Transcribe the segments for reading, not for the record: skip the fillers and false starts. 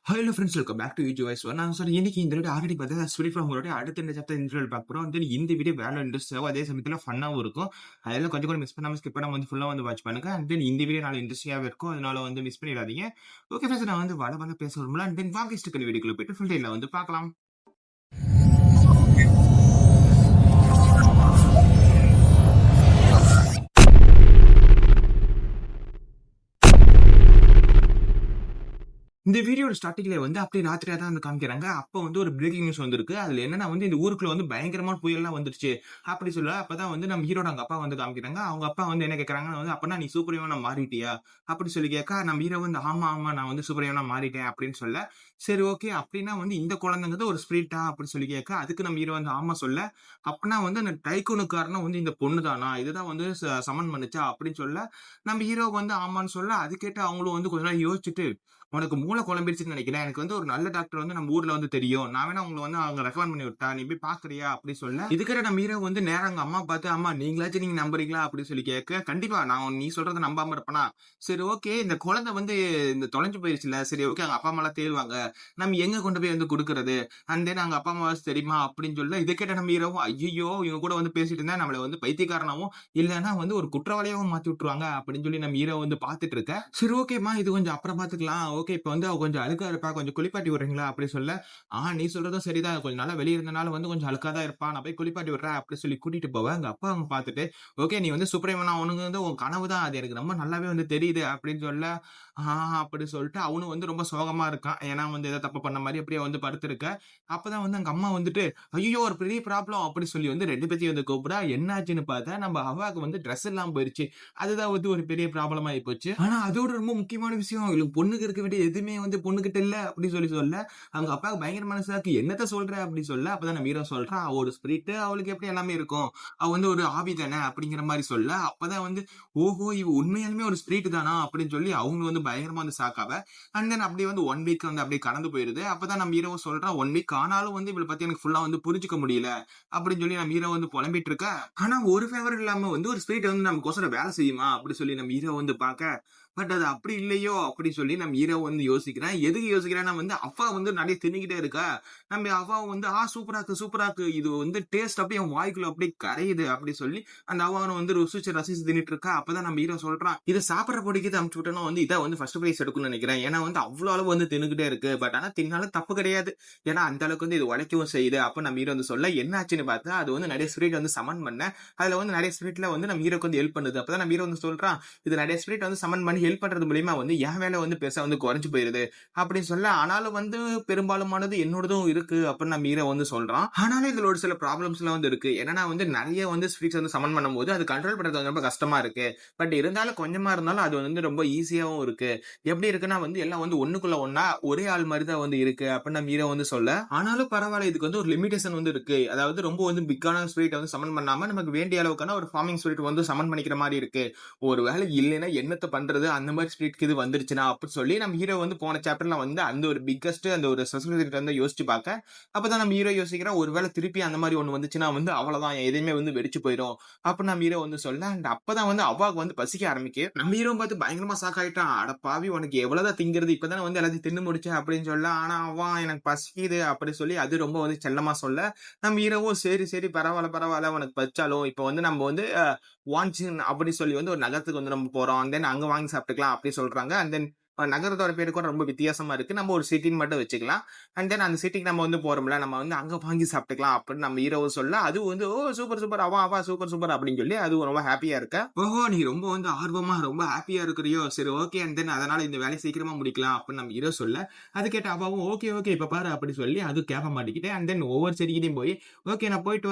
Hello friends, welcome back to UGwise. நான் sir இன்னைக்கு இந்த வீடியோ ஆல்ரெடி பார்த்தா ஸ்வீட் ஃப்ரம் உங்களுடைய அடுத்த இந்த சாப்டர் இன்டர்வல் பார்க்க போகிறோம். வந்து இந்த வீடியோ வேலை இன்ட்ரெஸ்டாகவும் அதே சமயத்தில் ஃபன்னாகவும் இருக்கும். அதெல்லாம் கொஞ்சம் கூட மிஸ் பண்ணாமல் ஸ்கிப் பண்ணாமல் வந்து ஃபுல்லாக வந்து வாட்ச் பண்ணுங்க. அண்ட் தென் இந்த வீடியோ நாலு இன்ட்ரெஸ்டிங்காகவே இருக்கும், அதனால வந்து மிஸ் பண்ணிடாதீங்க. ஓகே ஃப்ரெண்ட்ஸ், நான் வந்து வள பேச வரும்போது அண்ட் தென் வாங்க ஸ்டிக்கர் வீடியோக்குள்ள போயிட்டு ஃபுல் டேல வந்து பார்க்கலாம். இந்த வீடியோட ஸ்டார்டிங்ல வந்து அப்படியே ராத்திரியா தான் வந்து காமிக்கிறாங்க. அப்போ வந்து ஒரு பிரேக்கிங் நியூஸ் வந்திருக்கு. அதுல என்னன்னா வந்து இந்த ஊருக்குள்ள வந்து பயங்கரமான புயல்லாம் வந்துருச்சு அப்படி சொல்ல. அப்பதான் வந்து நம்ம ஹீரோட அவங்க அப்பா வந்து காமிக்கிறாங்க. அவங்க அப்பா வந்து என்ன கேட்கறாங்கன்னா வந்து, அப்பனா நீ சூப்பர் ஹீரோனா மாறிட்டியா அப்படி சொல்லி கேட்க, நம்ம ஹீரோ வந்து ஆமா ஆமா நான் வந்து சூப்பர் ஹீரோனா மாறிட்டேன் அப்படின்னு சொல்ல. சரி ஓகே, அப்படின்னா வந்து இந்த குழந்தைங்கிறது ஒரு ஸ்பிரிட்டா அப்படி சொல்லி கேட்க, அதுக்கு நம்ம ஹீரோ வந்து ஆமா சொல்ல. அப்படின்னா வந்து அந்த டைக்கூனு காரணம் வந்து இந்த பொண்ணு தானா, இதுதான் வந்து சமன் பண்ணுச்சா அப்படின்னு சொல்ல. நம்ம ஹீரோ வந்து ஆமான்னு சொல்ல. அது கேட்டு அவங்களும் வந்து கொஞ்ச நேரம் யோசிச்சுட்டு, உனக்கு மூளை குழம்பிருச்சுன்னு நினைக்கிறேன். எனக்கு வந்து ஒரு நல்ல டாக்டர் வந்து நம்ம ஊர்ல வந்து தெரியும். நான் வேணா உங்கள வந்து அவங்க ரெக்கமெண்ட் பண்ணி விட்டா, நீ போய் பாக்குறியா அப்படி சொல்ல. இதுக்கிட்ட நம்ம ஹீரோ வந்து நேரா அவங்க அம்மா பார்த்து, அம்மா நீங்களாச்சும் நீங்க நம்புறீங்களா அப்படி சொல்லி கேட்க, கண்டிப்பா நான் நீ சொல்றத நம்பாம இருப்பேனா. சரி ஓகே, இந்த குழந்தை வந்து இந்த தொலைஞ்சு போயிருச்சுல, சரி ஓகே அவங்க அப்பா அம்மா எல்லாம் தேடுவாங்க, நம்ம எங்க கொண்டு போய் வந்து கொடுக்கறது, அண்ட் தென் அவங்க அப்பா அம்மாவாச்சு தெரியுமா அப்படின்னு சொல்ல. இதை கேட்ட நம்ம ஹீரோவும் ஐயோ இவங்க கூட வந்து பேசிட்டு இருந்தா நம்மள வந்து பைத்தியக்காரனாவும் இல்லைன்னா வந்து ஒரு குற்றவாளியாவும் மாத்தி விட்டுருவாங்க அப்படின்னு சொல்லி நம்ம ஹீரோ வந்து பாத்துட்டு இருக்க. சரி ஓகேமா, இது கொஞ்சம் அப்புறம் பாத்துக்கலாம். ஓகே, இப்ப வந்து அவ கொஞ்சம் அழுக்கா இருப்பா, கொஞ்சம் குளிப்பாட்டி விடுறீங்களா அப்படி சொல்ல. நீ சொல்றதும் சரிதான், கொஞ்சம் நாளா வெளிய இருந்தனால வந்து கொஞ்சம் அழுக்கா தான் இருப்பா, நான் போய் குளிப்பாட்டி விடுறேன் அப்படி சொல்லி கூட்டிட்டு போவேன். எங்க அப்பா அவங்க பாத்துட்டு, ஓகே நீ வந்து சுப்ரமணியன் அவனுங்க வந்து உன் கனவு தான், அது எனக்கு ரொம்ப நல்லாவே வந்து தெரியுது அப்படின்னு சொல்ல. அப்படி சொல்லிட்டு அவனும் வந்து ரொம்ப சோகமா இருக்கான். ஏன்னா வந்து ஏதோ தப்பு பண்ண மாதிரி அப்படியே வந்து படுத்திருக்க. அப்பதான் வந்து எங்க அம்மா வந்துட்டு, ஐயோ ஒரு பெரிய ப்ராப்ளம் அப்படி சொல்லி வந்து ரெண்டு பேத்தையும் வந்து கூப்பிடா. என்னாச்சுன்னு பார்த்தா நம்ம அவாக்கு வந்து ட்ரெஸ் இல்லாம போயிருச்சு. அதுதான் வந்து ஒரு பெரிய ப்ராப்ளம் ஆகி போச்சு. ஆனா அதோட ரொம்ப முக்கியமான விஷயம், இவளுக்கு பொண்ணுக்கு இருக்க வேண்டிய எதுவுமே வந்து பொண்ணுகிட்ட இல்ல அப்படி சொல்லி சொல்ல. அவங்க அப்பாவுக்கு பயங்கர மனசாக்கு, என்னத்த சொல்ற அப்படி சொல்ல. அப்பதான் நம்ம ஹீரோ சொல்றான், அவளோட ஸ்பிரிட் அவளுக்கு எப்படி எல்லாமே இருக்கும், அவ வந்து ஒரு ஆவி தானே அப்படிங்கிற மாதிரி சொல்ல. அப்பதான் வந்து ஓஹோ இவ உண்மையாலுமே ஒரு ஸ்பிரிட் தானா அப்படின்னு சொல்லி அவங்க வந்து பயங்கரமா வந்து சாக்காவ. அண்ட் தென் அப்படியே வந்து 1 வீக் வந்து அப்படியே கடந்து போயிருது. அப்பதான் நம்ம ஹீரோ சொல்றான், 1 வீக் ஆனாலும் வந்து இவளை பத்தி எனக்கு ஃபுல்லா வந்து புரிஞ்சுக்க முடியல அப்படின்னு சொல்லி நம்ம ஹீரோ வந்து புலம்பிட்டு இருக்க. ஆனா ஒரு ஃபேவர் இல்லாம வந்து ஒரு ஸ்பிரிட் வந்து நமக்கோசரம் வேலை செய்யுமா அப்படி சொல்லி நம்ம ஹீரோ வந்து பாக்க. பட் அது அப்படி இல்லையோ அப்படி சொல்லி நம்ம ஹீரோ வந்து யோசிக்கிறேன். எதுக்கு யோசிக்கிறேன்னா வந்து அப்பா வந்து நிறைய தின்னுகிட்டே இருக்கா. நம்ம அவ்வா வந்து சூப்பராக்கு சூப்பராக்கு, இது வந்து டேஸ்ட் அப்படியே என் வாய்க்குள்ள அப்படியே கரையுது அப்படி சொல்லி அந்த அவ்வாவை வந்து ருசிச்சு ரசிச்சு தின்னுட்டு இருக்கா. அப்பதான் நம்ம ஹீரோ சொல்றான், இதை சாப்பிட்ற பொடிக்கு அமுச்சு விட்டோம்னா வந்து இதை வந்து ஃபர்ஸ்ட் பிரைஸ் எடுக்கணும்னு நினைக்கிறேன். ஏன்னா வந்து அவ்வளவு அளவு வந்து தின்னுகிட்டே இருக்கு. பட் ஆனா தின்னாலும் தப்பு கிடையாது, ஏன்னா அந்த அளவுக்கு வந்து இது உழைக்கவும் செய்யுது. அப்ப நம்ம ஹீரோ வந்து சொல்ல, என்ன ஆச்சுன்னு பார்த்தா அது வந்து நிறைய ஸ்பிரிட் வந்து சமன் பண்ண. அதுல வந்து நிறைய ஸ்பிரிட்ல வந்து நம்ம ஹீரோக்கு வந்து ஹெல்ப் பண்ணுது. அப்பதான் நம்ம ஹீரோ வந்து சொல்றான், இது நிறைய ஸ்பிரிட் வந்து சமன் பண்ணி ஹெல்ப் பண்றது மூலியமா வந்து என் வேலை வந்து பெருசா வந்து குறைஞ்சு போயிருது அப்படின்னு சொல்ல. ஆனாலும் வந்து பெரும்பாலுமானது என்னோடதும் இருக்கு அப்படின்னு நம்ம ஹீரோ வந்து சொல்றான். ஆனாலும் இதுல ஒரு சில ப்ராப்ளம்ஸ் எல்லாம் வந்து இருக்கு. ஏன்னா வந்து நிறைய வந்து ஸ்பிரிட்ஸ் வந்து சமன் பண்ணும்போது அது கண்ட்ரோல் பண்றது ரொம்ப கஷ்டமா இருக்கு. பட் இருந்தாலும் கொஞ்சமா இருந்தாலும் அது வந்து ரொம்ப ஈஸியாவும் இருக்கு. எப்படி இருக்குன்னா வந்து எல்லாம் வந்து ஒண்ணுக்குள்ள ஒண்ணா ஒரே ஆள் மாதிரி தான் வந்து இருக்கு அப்படின்னு நம்ம ஹீரோ வந்து சொல்ல. ஆனாலும் பரவாயில்ல, இதுக்கு வந்து ஒரு லிமிடேஷன் வந்து இருக்கு. அதாவது ரொம்ப வந்து பிக்கான ஸ்பிரிட் வந்து சமன் பண்ணாம நமக்கு வேண்டிய அளவுக்கான ஒரு ஃபார்மிங் ஸ்பிரிட் வந்து சமன் பண்ணிக்கிற மாதிரி இருக்கு. ஒரு வேலை இல்லைன்னா என்னத்த பண்றது, அந்த மாதிரி ஸ்பிரிட்க்கு இது வந்துருச்சுன்னா அப்படின்னு சொல்லி நம்ம ஹீரோ வந்து போன சாப்டர்ல வந்து அந்த ஒரு பிக்கஸ்ட் அந்த ஒரு சஸ்பெக்ட் வந்து யோசிச்சு பார்க்க. அப்பதான் நம்ம ஹீரோ யோசிக்கிற, ஒருவேளை திருப்பி அந்த மாதிரி ஒண்ணு வந்துச்சுன்னா வந்து அவ்வளவுதான் எதுவுமே வந்து வெடிச்சு போயிடும் அப்படின்னு நம்ம ஹீரோ வந்து சொல்ல. அண்ட் அப்பதான் வந்து அவ்வாக்கு வந்து பசிக்க ஆரம்பிக்கு. நம்ம ஹீரோ பார்த்து பயங்கரமா ஷாக் ஆயிட்டான். அட பாவி, உனக்கு எவ்வளவுதான் திங்கிறது, இப்பதானே வந்து எல்லாத்தையும் தின்னு முடிச்சேன் அப்படின்னு சொல்ல. ஆனா அவ்வா எனக்கு பசிக்குது அப்படி சொல்லி அது ரொம்ப வந்து செல்லமா சொல்ல. நம்ம ஹீரோவும் சரி சரி பரவாயில்ல பரவாயில்ல உனக்கு பச்சாலும் இப்ப வந்து நம்ம வந்து வான்சின் அப்படி சொல்லி வந்து ஒரு நகரத்துக்கு வந்து நம்ம போறோம், அண்ட் தென் அங்க வாங்கி சாப்பிட்டுக்கலாம் அப்படி சொல்றாங்க. அண்ட் தென் நகரத்தோட பேரு கூட ரொம்ப வித்தியாசமா இருக்கு, நம்ம ஒரு சிட்டின்னு மட்டும் வச்சுக்கலாம். அண்ட் தென் அந்த சிட்டிக்கு நம்ம வந்து போறோம்ல, நம்ம வந்து அங்க வாங்கி சாப்பிட்டுக்கலாம் அப்படின்னு நம்ம ஹீரோவும் சொல்ல. அது வந்து ஓ சூப்பர் சூப்பர் அவா அவா சூப்பர் சூப்பர் அப்படின்னு சொல்லி அது ரொம்ப ஹாப்பியா இருக்க. ஓஹோ நீ ரொம்ப வந்து ஆர்வமா ரொம்ப ஹாப்பியா இருக்கிறியோ, சரி ஓகே அண்ட் தென் அதனால இந்த வேலையை சீக்கிரமா முடிக்கலாம் அப்படின்னு நம்ம ஹீரோ சொல்ல. அது கேட்ட அப்பாவும் ஓகே ஓகே இப்ப பாரு அப்படி சொல்லி அது கேட்க மாட்டேங்கிட்டே. அண்ட் தென் ஒவ்வொரு செடிக்கிட்டையும் போய் ஓகே நான் போயிட்டு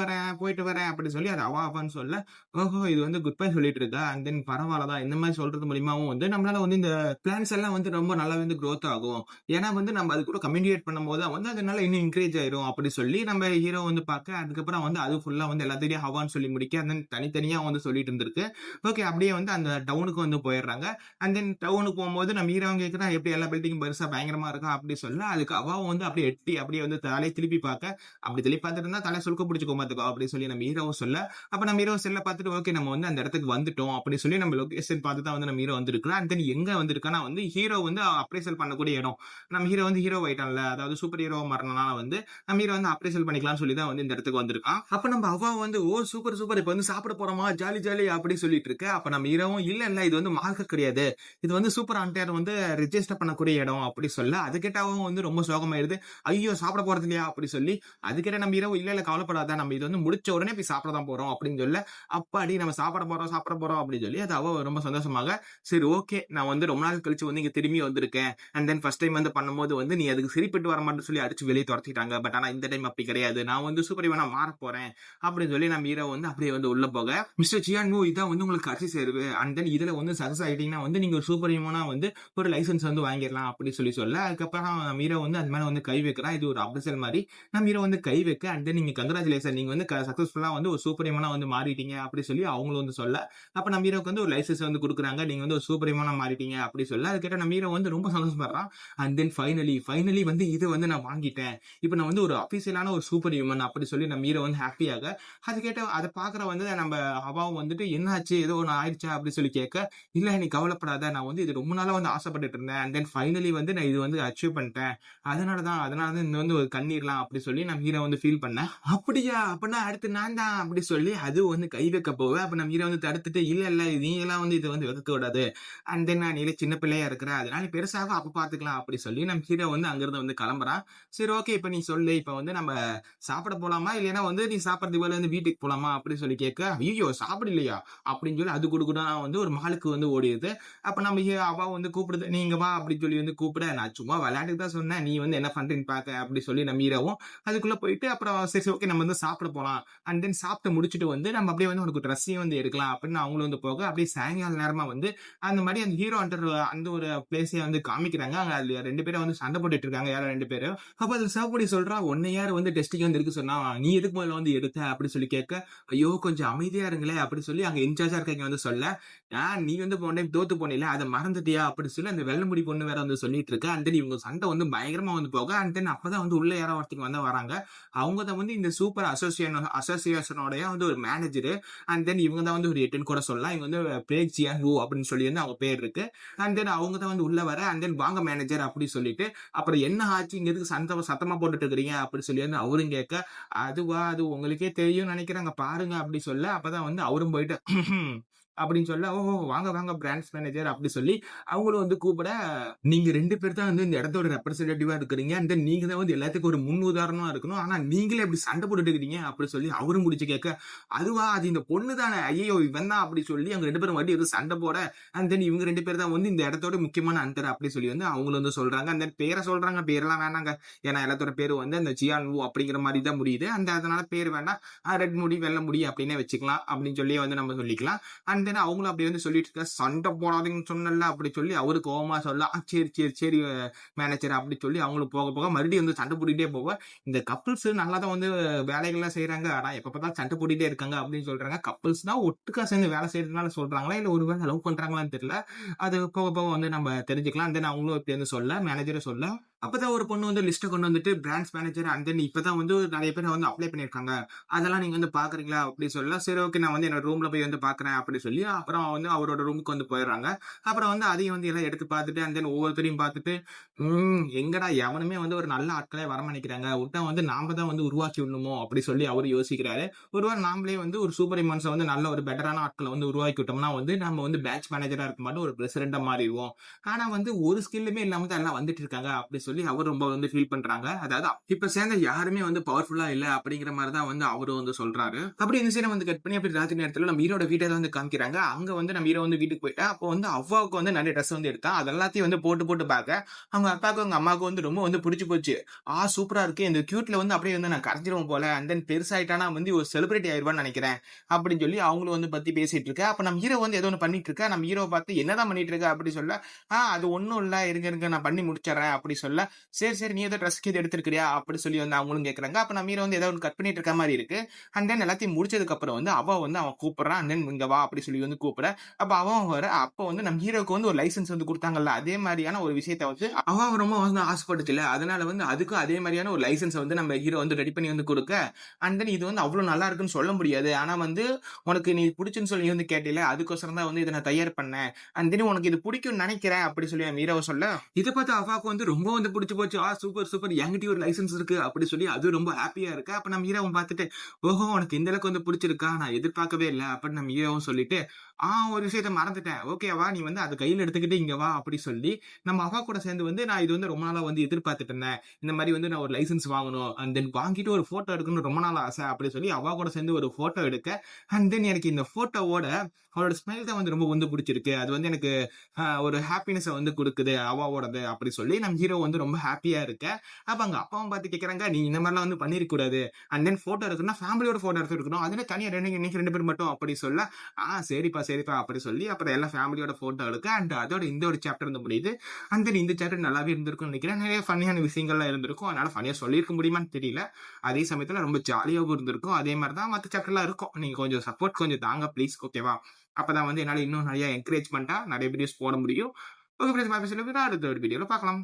வரேன் அப்படி சொல்லி அது அவா அவான்னு சொல்ல. ஓஹோ இது வந்து குட் பை சொல்லிட்டு இருக்கா. அண்ட் தென் பரவாயில்லதான், இந்த மாதிரி சொல்றது மூலியமாவும் வந்து நம்மளால வந்து இந்த பிளான்ஸ் எல்லாம் வந்து ரொம்ப நல்லா வந்து growth ஆகும். ஏன்னா வந்து நம்ம அது கூட கம்யூனிகேட் பண்ணும்போது வந்து அதனால இன்னும் என்கரேஜ் ஆயிரும் அப்படி சொல்லி நம்ம ஹீரோ வந்து பார்க்க. அதுக்கப்புறம் வந்து அது ஃபுல்லா வந்து எல்லாத்தையும் ஹவான்னு சொல்லி முடிக்க. அண்ட் தென் தனித்தனியா வந்து சொல்லிட்டு இருந்திருக்கு. ஓகே அப்படியே வந்து அந்த டவுனுக்கு வந்து போயிடுறாங்க. அண்ட் தென் டவுனுக்கு போகும்போது நம்ம ஹீரோ கேட்கிறா, எப்படி எல்லா பில்டிங் பெருசா பயங்கரமா இருக்கா அப்படி சொல்ல. அதுக்கு அவாவும் வந்து அப்படியே எட்டி அப்படியே வந்து தலையை திருப்பி பார்க்க. அப்படி திருப்பி பார்த்துட்டு இருந்தா தலை சுருக்க பிடிச்சிக்கோ பார்த்துக்கோ அப்படி சொல்லி நம்ம ஹீரோவும் சொல்ல. அப்ப நம்ம ஹீரோ செல்ல பார்த்துட்டு ஓகே நம்ம வந்து அந்த இடத்துக்கு வந்துட்டோம் அப்படி சொல்லி நம்ம லொகேஷன் பார்த்து தான் வந்து நம்ம ஹீரோ வந்திருக்கலாம். அண்ட் தென் எங்க வந்திருக்கானா வந்து ஹீரோ வந்து அப்ரைசல் பண்ணக்கூடிய இடம். நம்ம ஹீரோ வந்து ஹீரோ ஆயிட்டான்ல, அதாவது சூப்பர் ஹீரோவா மாறுனனால வந்து நம்ம ஹீரோ வந்து அப்ரைசல் பண்ணிக்கலாம்னு சொல்லி தான் வந்து இந்த இடத்துக்கு வந்திருக்கான். அப்ப நம்ம அவ வந்து ஓ சூப்பர் சூப்பர் இப்ப வந்து சாப்பிட போறோமா ஜாலி ஜாலி அப்படி சொல்லிட்டு இருக்கு. அப்ப நம்ம ஹீரோவும் இல்ல இது வந்து மார்க்கெட் கிடையாது. இது வந்து சூப்பர் அன்டையர் வந்து ரெஜிஸ்டர் பண்ணக்கூடிய இடம் அப்படி சொல்ல அது கேட்டாவும் வந்து ரொம்ப சோகமாயிருது. ஐயோ சாப்பிட போறது இல்லையா அப்படி சொல்லி அது கேட்ட நம்ம ஹீரோ இல்ல கவலைப்படாத நம்ம இது வந்து முடிச்ச உடனே போய் சாப்பிட தான் போறோம் அப்படின்னு சொல்ல அப்பாடி நம்ம சாப்பிட போறோம் அப்படின்னு சொல்லி அது அவ ரொம்ப சந்தோஷமாக சரி ஓகே நான் வந்து ரொம்ப நாள் கழிச்சு வந்து இங்க திரும்பி வந்திருக்கேன் அண்ட் தென் ஃபர்ஸ்ட் டைம் வந்து பண்ணும்போது வந்து நீ அதுக்கு சரிப்பட்டு வர மாட்டேன்னு சொல்லி அடிச்சு வெளியே துரத்திட்டாங்க. பட் ஆனா இந்த டைம் அப்படி கிடையாது. நான் வந்து சூப்பர் ஹீரோனா மாற போறேன் அப்படின்னு சொல்லி நம்ம ஹீரோ வந்து அப்படியே வந்து உள்ள போக மிஸ்டர் ஜியான்மு இதான் வந்து உங்களுக்கு கட்சி சேருவு அண்ட் தென் இதுல வந்து சக்சஸ் ஆயிட்டீங்கன்னா வந்து நீங்க ஒரு சூப்பர் ஹீரோனா வந்து ஒரு லைசன்ஸ் வந்து வாங்கிடலாம் அப்படி சொல்ல அதுக்கப்புறம் நம்ம ஹீரோ வந்து அது மேல வந்து கை வைக்கிறான். இது ஒரு அப்சல் மாதிரி நம்ம ஹீரோ வந்து கை வைக்க அண்ட் தென் நீங்க கங்க்ராச்சுலேஷன் நீங்க வந்து சக்சஸ்ஃபுல்லா வந்து ஒரு சூப்பர் ஹீரோனா வந்து மாறிட்டீங்க அப்படி சொல்லி அவங்களும் வந்து சொல்ல அப்ப நம்ம ஹீரோக்கு வந்து ஒரு லைசன்ஸ் வந்து கொடுக்குறாங்க. நீங்க வந்து ஒரு சூப்பர் ஹீரோனா மாறிட்டீங்க அப்படி சொல்ல அது கேட்ட நம்ம ஹீரோ வந்து ரொம்ப சந்தோஷப்படுறான். அண்ட் தென் ஃபைனலி வந்து இது வந்து நான் வாங்கிட்டேன். இப்ப நான் வந்து ஒரு அபிஷியலான ஒரு சூப்பர் ஹியூமன் அப்படி சொல்லி நம்ம ஹீரோ வந்து ஹாப்பியாக அது கேட்ட அதை பாக்குற வந்து நம்ம அவாவும் வந்துட்டு என்ன ஆச்சு ஏதோ ஒன்று ஆயிடுச்சா அப்படி சொல்லி கேட்க இல்ல நீ கவலைப்படாத நான் வந்து இது ரொம்ப நாளா வந்து ஆசைப்பட்டுட்டு இருந்தேன் அண்ட் தென் ஃபைனலி வந்து நான் இது வந்து அச்சீவ் பண்ணிட்டேன் அதனாலதான் இந்த வந்து ஒரு கண்ணீர்லாம் அப்படி சொல்லி நம்ம ஹீரோ வந்து ஃபீல் பண்ணேன். அப்படியா அப்படின்னா அடுத்து நான் தான் அப்படி சொல்லி அது வந்து கை வைக்க போவேன். அப்ப நம்ம ஹீரோ வந்து தடுத்துட்டு இல்ல நீ எல்லாம் வந்து இதை வந்து வைக்க கூடாது அண்ட் தென் நான் நீ சின்ன பிள்ளையா இருக்கிற அதனால பெருசாக அப்ப பாத்துக்கலாம் அப்படி சொல்லி நம்ம ஹீரோ வந்து அங்கிருந்து வந்து கிளம்புறான். சரி ஓகே இப்ப நீ சொல்லு இப்ப வந்து நம்ம சாப்பிட போலாமா இல்லைன்னா வந்து நீ சாப்பிடறதுக்கு போல வந்து வீட்டுக்கு போலாமா அப்படி சொல்லி கேட்க ஐயோ சாப்பிடலையா அப்படின்னு சொல்லி அது கொடுக்கூடா வந்து ஒரு மாலுக்கு வந்து ஓடிடுது. அப்ப நம்ம அவ வந்து கூப்பிடுது நீங்க வா அப்படின்னு சொல்லி வந்து கூப்பிட நான் சும்மா விளையாட்டுக்கு தான் சொன்னேன் நீ வந்து என்ன பண்றேன்னு பாக்க அப்படி சொல்லி நம்ம ஹீரோவும் அதுக்குள்ள போயிட்டு அப்புறம் சரி ஓகே நம்ம வந்து சாப்பிட போலாம் அண்ட் தென் சாப்பிட்டு முடிச்சுட்டு வந்து நம்ம அப்படியே வந்து உனக்கு ட்ரெஸ்ஸையும் வந்து எடுக்கலாம் அப்படின்னு அவங்களும் வந்து போக அப்படியே சாயங்கால நேரமா வந்து அந்த மாதிரி அந்த ஹீரோ அந்த ஒரு பிளேஸை வந்து காமிக்கிறாங்க. அங்க அதுல 2 பேரும் வந்து சண்டை போட்டுட்டு இருக்காங்க யாரோ 2 பேரும். அப்ப அது சிவப்பொடி சொல்றா உன்னை யார் வந்து டெஸ்டிங் வந்து இருக்கு சொன்னா நீ எதுக்கு முதல்ல வந்து எடுத்த அப்படி சொல்லி கேட்க ஐயோ கொஞ்சம் அமைதியா இருங்களே அப்படி சொல்லி அங்க இன்சார்ஜா இருக்க வந்து சொல்ல நீ வந்து போன டைம் தோத்து போனில அதை மறந்துட்டியா அப்படி சொல்லி அந்த வெள்ளை முடி பொண்ணு வேற வந்து சொல்லிட்டு இருக்க அண்ட் தென் இவங்க சண்டை வந்து பயங்கரமா வந்து போக அண்ட் தென் அப்பதான் வந்து உள்ள யாரோ ஒருத்தங்க வந்து வராங்க. அவங்க தான் வந்து இந்த சூப்பர் அசோசியேஷனோட வந்து ஒரு மேனேஜர் அண்ட் தென் இவங்க தான் வந்து ஒரு எட்டுன்னு கூட சொல்லலாம். இவங்க வந்து பிரேக் ஜியான் ஹூ அப்படின்னு சொல்லி வந்து அவங்க பேர் இருக்கு அண்ட் தென் அவங்க தான் வந்து உள்ள வர அண்ட் தென் வாங்க மேனேஜர் அப்படி சொல்லிட்டு அப்புறம் என்ன ஆச்சு இங்க எதுக்கு சத்தமா போட்டுட்டு இருக்கிறீங்க அப்படி சொல்லி வந்து அவரும் கேட்க அது உங்களுக்கே தெரியும் நினைக்கிறாங்க பாருங்க அப்படி சொல்ல அப்பதான் வந்து அவரும் போயிட்டு அப்படின்னு சொல்ல ஓ வாங்க பிரான்ச் மேனேஜர் அப்படி சொல்லி அவங்களும் வந்து கூப்பிட நீங்க 2 பேர் தான் வந்து இந்த இடத்தோட ரெப்ரஸன்டேட்டிவா இருக்கிறீங்க அண்ட் தென் நீங்க தான் வந்து எல்லாத்துக்கும் ஒரு முன் உதாரணமா இருக்கணும் ஆனா நீங்களே எப்படி சண்டை போட்டுட்டு இருக்கிறீங்க அப்படி சொல்லி அவரும் முடிச்சு கேட்க அதுவா அது இந்த பொண்ணு தானே ஐயோ இவன் தான் அப்படி சொல்லி அவங்க 2 பேரும் வண்டி எதுவும் சண்டை போட அண்ட் தென் இவங்க 2 பேர் தான் வந்து இந்த இடத்தோட முக்கியமான அந்தர் அப்படி சொல்லி வந்து அவங்களும் வந்து சொல்றாங்க. அந்த பேரை சொல்றாங்க பேரெல்லாம் வேணாங்க ஏன்னா எல்லாத்தோட பேரு வந்து அந்த ஜியான் வு அப்படிங்கிற மாதிரி தான் முடியுது அதனால பேர் வேண்டாம் ரெட் முடி வெள்ளை முடி அப்படின்னே வச்சுக்கலாம் அப்படின்னு சொல்லி வந்து நம்ம சொல்லிக்கலாம். அண்ட் தென் அவங்களும் அப்படி வந்து சொல்லிட்டு இருக்க சண்டை போடாதீங்கன்னு சொன்னல அப்படி சொல்லி அவரு கோவமா சொல்ல சரி மேனேஜர் அப்படி சொல்லி அவங்களும் போக மறுபடியும் வந்து சண்டை போட்டுட்டே போக இந்த கப்பிள்ஸ் நல்லா தான் வந்து வேலைகள்லாம் செய்யறாங்க ஆனா எப்ப பார்த்தாலும் சண்டை போட்டுட்டே இருக்காங்க அப்படின்னு சொல்றாங்க. கப்பிள்ஸ் தான் ஒட்டுக்கா சேர்ந்து வேலை செய்யறதுனால சொல்றாங்களா இல்ல ஒருவேளை லவ் பண்றாங்களான்னு தெரியல. அது போக வந்து நம்ம தெரிஞ்சுக்கலாம். தென் அவங்களும் இப்படி வந்து சொல்ல மேனேஜரை சொல்ல அப்பதான் ஒரு பொண்ணு வந்து லிஸ்ட்டை கொண்டு வந்துட்டு பிரான்ச் மேனேஜர் அண்ட் தென் இப்பதான் வந்து நிறைய பேர் வந்து அப்ளை பண்ணிருக்காங்க அதெல்லாம் நீங்க வந்து பாக்குறீங்களா அப்படி சொல்ல சரி ஓகே நான் வந்து என்னோட ரூம்ல போய் வந்து பாக்குறேன் அப்படி சொல்லி அப்புறம் வந்து அவரோட ரூமுக்கு வந்து போயிடுறாங்க. அப்புறம் வந்து அதையும் வந்து எல்லாம் எடுத்து பார்த்துட்டு அண்ட் தென் ஒவ்வொருத்தரையும் பார்த்துட்டு எங்கடா எவனுமே வந்து ஒரு நல்ல ஆட்களே வரமணிக்கிறாங்க விட்டா வந்து நாம தான் வந்து உருவாக்கி விடணுமோ அப்படி சொல்லி அவரு யோசிக்கிறாரு. ஒருவேளை நாமளே வந்து ஒரு சூப்பர் ஹியூமன்ஸை வந்து நல்ல ஒரு பெட்டரான ஆட்களை வந்து உருவாக்கி விட்டோம்னா வந்து நம்ம வந்து பேட்ச் மேனேஜரா இருக்க மாட்டோம் ஒரு பிரசிடென்டா மாறிடுவோம். ஆனா வந்து ஒரு ஸ்கில்லுமே இல்லாம தான் எல்லாம் வந்துட்டு இருக்காங்க அப்படி சொல்லி அவர் ரொம்ப வந்து ஃபீல் பண்றாங்க. அதாவது இப்ப சேர்ந்த யாருமே வந்து பவர்ஃபுல்லா இல்ல அப்படிங்கிற மாதிரி தான் வந்து அவரு வந்து சொல்றாரு. அப்படி இந்த சீனை வந்து கட் பண்ணி அப்படி ராத்திரி நேரத்துல நம்ம ஹீரோட வீட்டை வந்து காமிக்கிறாங்க. அங்க வந்து நம்ம ஹீரோ வந்து வீட்டுக்கு போயிட்டா அப்போ வந்து அவ்வாவுக்கு வந்து நிறைய ட்ரெஸ் வந்து எடுத்தா அது எல்லாத்தையும் வந்து போட்டு பார்க்க அவங்க அப்பாவுக்கு அவங்க அம்மாவுக்கு வந்து ரொம்ப வந்து பிடிச்சி போச்சு. சூப்பரா இருக்கு இந்த கியூட்ல வந்து அப்படியே வந்து நான் கரைஞ்சிருவோம் போல அண்ட் தென் பெருசாயிட்டானா வந்து ஒரு செலிபிரிட்டி ஆயிடுவான்னு நினைக்கிறேன் அப்படின்னு சொல்லி அவங்களும் வந்து பத்தி பேசிட்டு இருக்க. அப்ப நம்ம ஹீரோ வந்து ஏதோ ஒன்று பண்ணிட்டு இருக்க. நம்ம ஹீரோ பார்த்து என்னதான் பண்ணிட்டு இருக்க அப்படி சொல்ல அது ஒன்னும் இல்ல இருங்க நான் பண்ணி முடிச்சிடறேன் அப்படி சொல்ல சொல்ல, சரி, சரி நீ ஏதோ ட்ரெஸ்க்கு இது எடுத்திருக்கிறியா? அப்படி சொல்லி வந்து அவங்களும் கேட்கறாங்க. அப்ப நம்ம ஹீரோ வந்து ஏதோ ஒண்ணு கட் பண்ணிட்டு இருக்க மாரி இருக்கு. அண்ட் தென் எல்லாத்தையும் முடிச்சதுக்கு அப்புறம் வந்து அவன் கூப்பிடுறான். அண்ட் தென் இங்க வா அப்படி சொல்லி வந்து கூப்பிட, அப்ப அவன் வர அப்ப வந்து நம்ம ஹீரோக்கு வந்து ஒரு லைசென்ஸ் வந்து குடுத்தாங்கல்ல, அதே மாரியான ஒரு விஷயத்த வந்து அவன் ரொம்ப வந்து ஆசைப்பட்டுச்சுல்ல. அதனால வந்து அதுக்கும் அதே மாரியான ஒரு லைசென்ஸ வந்து நம்ம ஹீரோ வந்து ரெடி பண்ணி வந்து குடுக்க, அண்ட் தென் இது வந்து அவ்ளோ நல்லா இருக்குன்னு சொல்ல முடியாது. ஆனா வந்து உனக்கு நீ புடிச்சுன்னு சொல்லி வந்து கேட்டீல, அதுக்கோசரம் தான் வந்து இத நான் தயார் பண்ணேன். அண்ட் தென் உனக்கு இது புடிக்கும்னு நெனைக்கிறேன் அப்படி சொல்லி நம்ம ஹீரோவ சொல்ல, இத பார்த்து அவாக்கு வந்து ரொம்ப வந்து புடிச்சு போச்சு. சூப்பர், சூப்பர் என்கிட்டயும் ஒரு லைசென்ஸ் இருக்கு அப்படி சொல்லி அது ரொம்ப ஹேப்பியா இருக்கு. அப்ப நம்ம ஹீரோவும் பார்த்துட்டு, ஓஹோ! உனக்கு இந்த அளவுக்கு வந்து புடிச்சிருக்கா? நான் எதிர்பார்க்கவே இல்ல. அப்படின்னு நம்ம ஹீரோவும் சொல்லிட்டு, ஒரு விஷயத்த மறந்துட்டேன். ஓகேவா? நீ வந்து அத கையில எடுத்துக்கிட்டு இங்க வா அப்படி சொல்லி, நம்ம அவா கூட சேர்ந்து வந்து நான் இது வந்து ரொம்ப நாளா வந்து எதிர்பார்த்துட்டு இருந்தேன். இந்த மாரி வந்து நான் ஒரு லைசென்ஸ் வாங்கணும். அண்ட் தென் வாங்கிட்டு ஒரு ஃபோட்டோ எடுக்கணும்னு ரொம்ப நாள் ஆசை அப்படி சொல்லி அவா கூட சேர்ந்து ஒரு ஃபோட்டோ எடுக்க, அண்ட் தென் எனக்கு இந்த ஃபோட்டோவோட அவளோட ஸ்மைல் தான் வந்து ரொம்ப வந்து புடிச்சிருக்கு. அது வந்து எனக்கு ஒரு ஹாப்பினஸ வந்து குடுக்குது அவாவோடது அப்படி சொல்லி நம்ம ஹீரோ வந்து ரொம்ப ஹாப்பியா இருக்க. அப்ப அங்க அப்பாவும் பார்த்து கேட்கறாங்க, "நீ இந்த மாரிலாம் வந்து பண்ணியிருக்க கூடாது. அண்ட் தென் ஃபோட்டோ எடுக்கணும்னா ஃபேமிலியோட ஃபோட்டோ எடுத்து எடுக்கணும். அதுல தனியா நீங்க 2 பேர் மட்டும்" அப்படி சொல்ல, சரிப்பா, சரிப்பா" அப்படி சொல்லி அப்புறம் எல்லாம் ஃபேமிலியோட ஃபோட்டோ எடுக்க, அண்ட் அதோட இந்த ஒரு சாப்டர் வந்து முடியுது. அண்ட் தென் இந்த சாப்டர் நல்லாவே இருந்திருக்கும்னு நினைக்கிறேன். நிறைய ஃபன்னியான விஷயங்கள்லாம் இருந்திருக்கும். அதனால ஃபன்னியா சொல்லியிருக்க முடியுமான்னு தெரியல. அதே சமயத்துல ரொம்ப ஜாலியாவும் இருந்திருக்கும். அதே மாரி தான் மத்த சாப்டர்லாம் இருக்கும். நீங்க கொஞ்சம் சப்போர்ட் கொஞ்சம் தாங்க ப்ளீஸ். ஓகேவா? அப்பதான் வந்து என்னால இன்னும் நெறைய என்கரேஜ்மென்ட்டா நெறைய வீடியோஸ் போட முடியும். ஓகே ஃபிரெண்ட்ஸ், அடுத்த ஒரு வீடியோல பார்க்கலாம்.